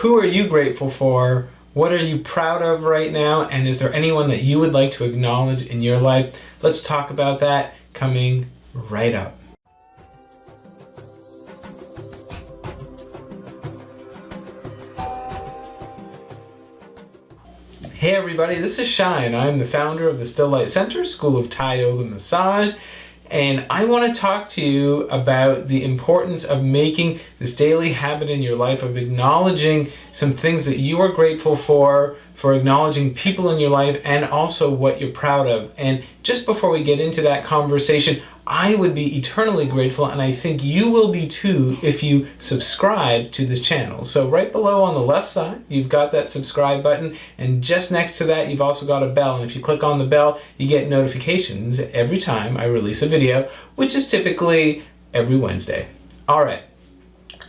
Who are you grateful for? What are you proud of right now? And is there anyone that you would like to acknowledge in your life? Let's talk about that coming right up. Hey everybody, this is Shine. I'm the founder of the Still Light Center, School of Thai Yoga Massage, and I want to talk to you about the importance of making this daily habit in your life of acknowledging some things that you are grateful for acknowledging people in your life, and also what you're proud of. And just before we get into that conversation, I would be eternally grateful, and I think you will be too, if you subscribe to this channel. So right below on the left side, you've got that subscribe button, and just next to that, you've also got a bell. And if you click on the bell, you get notifications every time I release a video, which is typically every Wednesday. All right,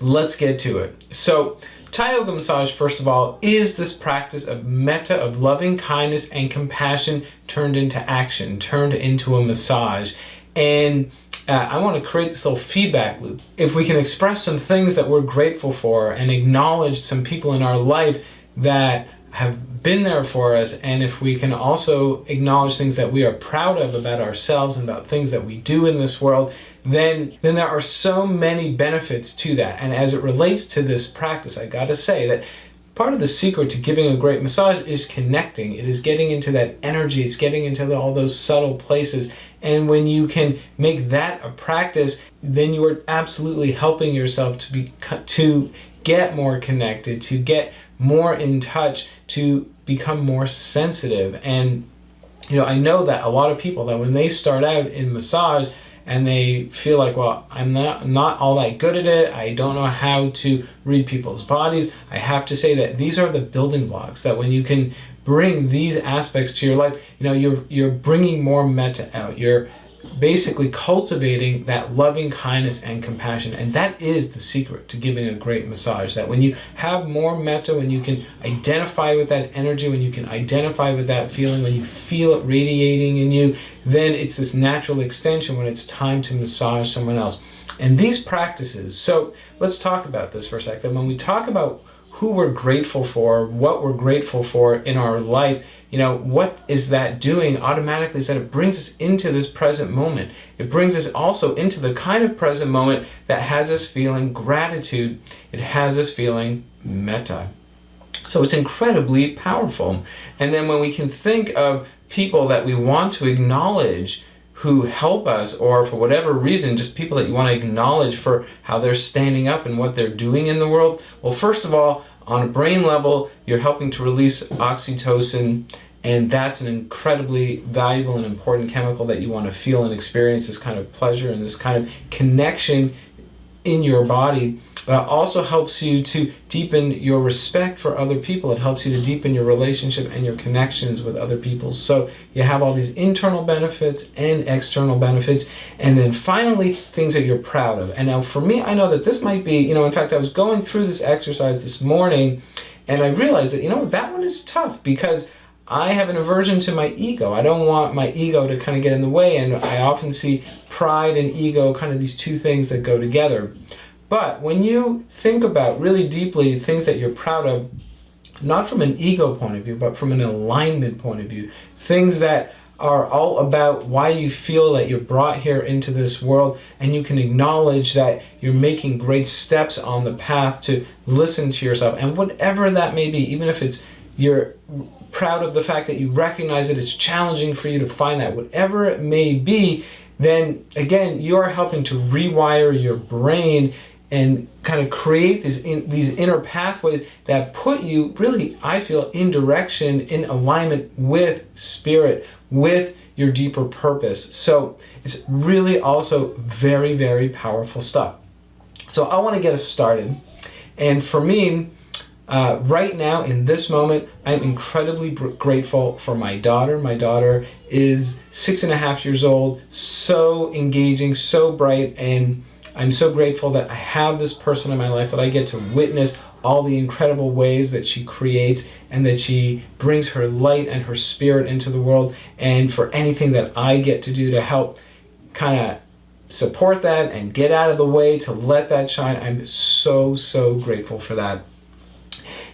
let's get to it. So Thai Yoga Massage, first of all, is this practice of metta, of loving kindness and compassion turned into action, turned into a massage. And I want to create this little feedback loop. If we can express some things that we're grateful for and acknowledge some people in our life that have been there for us, and if we can also acknowledge things that we are proud of about ourselves and about things that we do in this world, then there are so many benefits to that. And as it relates to this practice, I gotta say that part of the secret to giving a great massage is connecting. It is getting into that energy, it's getting into all those subtle places. And when you can make that a practice, then you are absolutely helping yourself to get more connected, to get more in touch, to become more sensitive. And I know that a lot of people, that when they start out in massage and they feel like, well, I'm not all that good at it, I don't know how to read people's bodies, I have to say that these are the building blocks, that when you can bring these aspects to your life, you're bringing more metta out. You're basically cultivating that loving kindness and compassion. And that is the secret to giving a great massage, that when you have more metta, when you can identify with that energy, when you can identify with that feeling, when you feel it radiating in you, then it's this natural extension when it's time to massage someone else. And these practices, so let's talk about this for a second. When we talk about who we're grateful for, what we're grateful for in our life, what is that doing automatically is that it brings us into this present moment. It brings us also into the kind of present moment that has us feeling gratitude. It has us feeling metta. So it's incredibly powerful. And then when we can think of people that we want to acknowledge who help us, or for whatever reason, just people that you want to acknowledge for how they're standing up and what they're doing in the world. Well, first of all, on a brain level, you're helping to release oxytocin, and that's an incredibly valuable and important chemical that you want to feel and experience this kind of pleasure and this kind of connection in your body. But it also helps you to deepen your respect for other people. It helps you to deepen your relationship and your connections with other people. So you have all these internal benefits and external benefits. And then finally, things that you're proud of. And now for me, I know that this might be, in fact, I was going through this exercise this morning, and I realized that, that one is tough, because I have an aversion to my ego. I don't want my ego to kind of get in the way. And I often see pride and ego, kind of these two things that go together. But when you think about really deeply things that you're proud of, not from an ego point of view, but from an alignment point of view, things that are all about why you feel that you're brought here into this world, and you can acknowledge that you're making great steps on the path to listen to yourself, and whatever that may be, even if it's you're proud of the fact that you recognize that it's challenging for you to find that, whatever it may be, then again, you are helping to rewire your brain and kind of create these inner pathways that put you really, I feel, in direction, in alignment with spirit, with your deeper purpose. So it's really also very, very powerful stuff. So I want to get us started. And for me, right now, in this moment, I'm incredibly grateful for my daughter. My daughter is 6.5 years old, so engaging, so bright, and I'm so grateful that I have this person in my life, that I get to witness all the incredible ways that she creates and that she brings her light and her spirit into the world, and for anything that I get to do to help kind of support that and get out of the way to let that shine. I'm so, so grateful for that.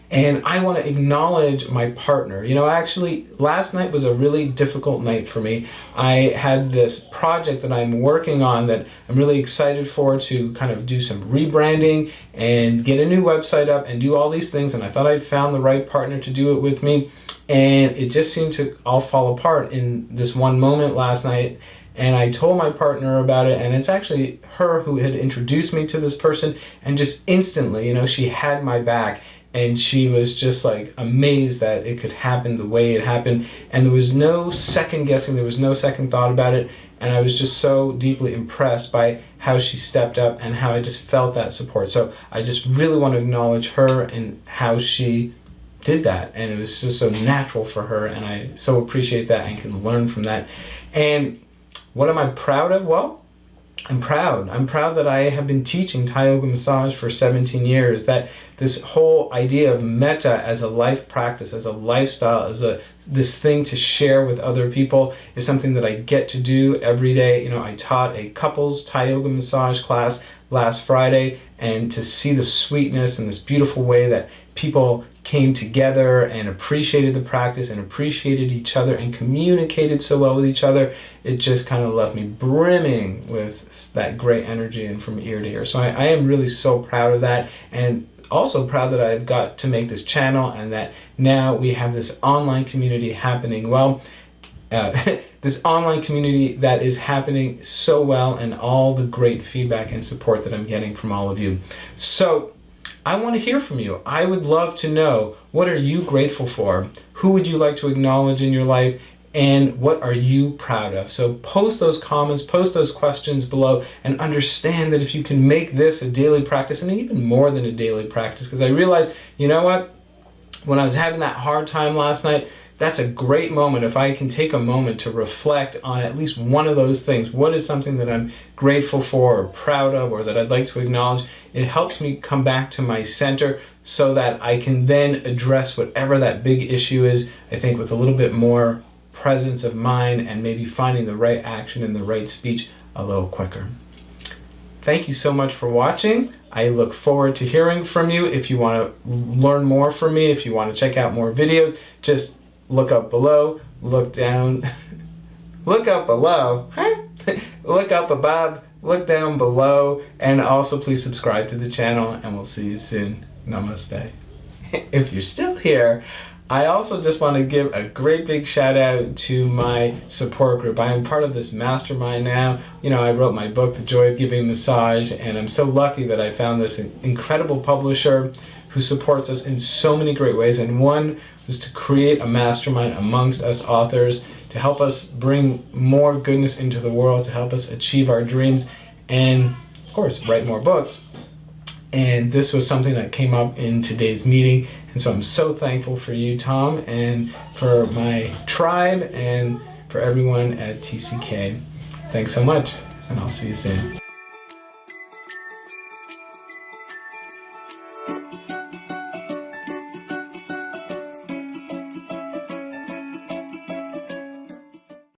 And I want to acknowledge my partner. You know, actually, last night was a really difficult night for me. I had this project that I'm working on that I'm really excited for, to kind of do some rebranding and get a new website up and do all these things. And I thought I'd found the right partner to do it with me. And it just seemed to all fall apart in this one moment last night. And I told my partner about it, and it's actually her who had introduced me to this person. And just instantly, you know, she had my back. And she was just like amazed that it could happen the way it happened. And there was no second guessing, there was no second thought about it. And I was just so deeply impressed by how she stepped up and how I just felt that support. So I just really want to acknowledge her and how she did that. And it was just so natural for her. And I so appreciate that and can learn from that. And what am I proud of? Well, I'm proud. I'm proud that I have been teaching Thai yoga massage for 17 years, that this whole idea of metta as a life practice, as a lifestyle, as this thing to share with other people is something that I get to do every day. You know, I taught a couples Thai yoga massage class last Friday, and to see the sweetness and this beautiful way that people came together and appreciated the practice and appreciated each other and communicated so well with each other, it just kind of left me brimming with that great energy and from ear to ear. So I am really so proud of that, and also proud that I've got to make this channel and that now we have this online community happening well. This online community that is happening so well, and all the great feedback and support that I'm getting from all of you. So I want to hear from you. I would love to know, what are you grateful for? Who would you like to acknowledge in your life? And what are you proud of? So post those comments, post those questions below, and understand that if you can make this a daily practice, and even more than a daily practice, because I realized, you know what? When I was having that hard time last night, that's a great moment if I can take a moment to reflect on at least one of those things. What is something that I'm grateful for or proud of, or that I'd like to acknowledge? It helps me come back to my center so that I can then address whatever that big issue is, I think, with a little bit more presence of mind, and maybe finding the right action and the right speech a little quicker. Thank you so much for watching. I look forward to hearing from you. If you want to learn more from me, if you want to check out more videos, just look up below, look down, look up below, look up above, look down below, and also please subscribe to the channel, and we'll see you soon. Namaste. If you're still here, I also just want to give a great big shout out to my support group. I am part of this mastermind now. You know, I wrote my book, The Joy of Giving Massage, and I'm so lucky that I found this incredible publisher who supports us in so many great ways. And one was to create a mastermind amongst us authors to help us bring more goodness into the world, to help us achieve our dreams, and of course, write more books. And this was something that came up in today's meeting. And so I'm so thankful for you, Tom, and for my tribe, and for everyone at TCK. Thanks so much, and I'll see you soon.